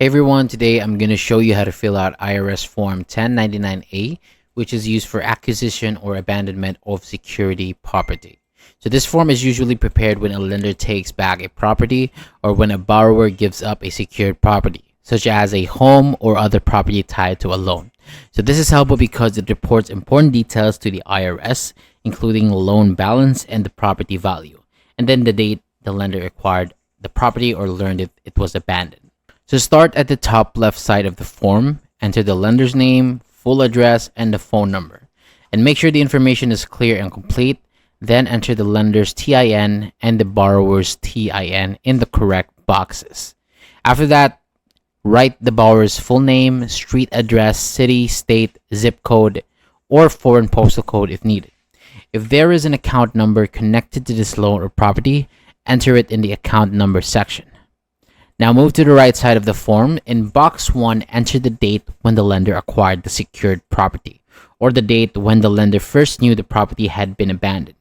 Hey everyone, today I'm going to show you how to fill out IRS Form 1099A, which is used for acquisition or abandonment of security property. So this form is usually prepared when a lender takes back a property or when a borrower gives up a secured property, such as a home or other property tied to a loan. So this is helpful because it reports important details to the IRS, including loan balance and the property value, and then the date the lender acquired the property or learned it was abandoned. So start at the top left side of the form, enter the lender's name, full address, and the phone number. And make sure the information is clear and complete. Then enter the lender's TIN and the borrower's TIN in the correct boxes. After that, write the borrower's full name, street address, city, state, zip code, or foreign postal code if needed. If there is an account number connected to this loan or property, enter it in the account number section. Now move to the right side of the form. In box 1, enter the date when the lender acquired the secured property, or the date when the lender first knew the property had been abandoned.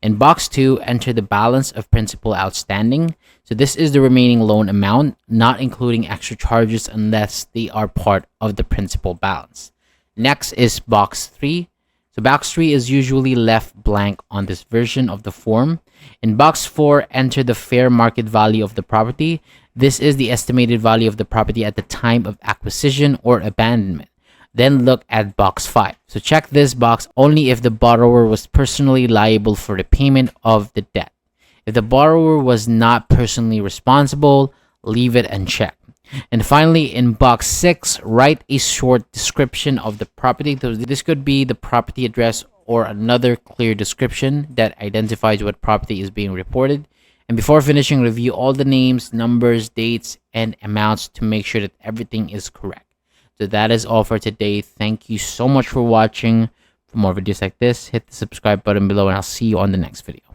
In box 2, enter the balance of principal outstanding. So this is the remaining loan amount, not including extra charges unless they are part of the principal balance. Next is box 3. So box 3 is usually left blank on this version of the form. In box 4, enter the fair market value of the property. This is the estimated value of the property at the time of acquisition or abandonment. Then look at box 5. So check this box only if the borrower was personally liable for the payment of the debt. If the borrower was not personally responsible, leave it unchecked. And finally, in box 6, write a short description of the property. So this could be the property address or another clear description that identifies what property is being reported. And before finishing, review all the names, numbers, dates, and amounts to make sure that everything is correct. So that is all for today. Thank you so much for watching. For more videos like this, hit the subscribe button below and I'll see you on the next video.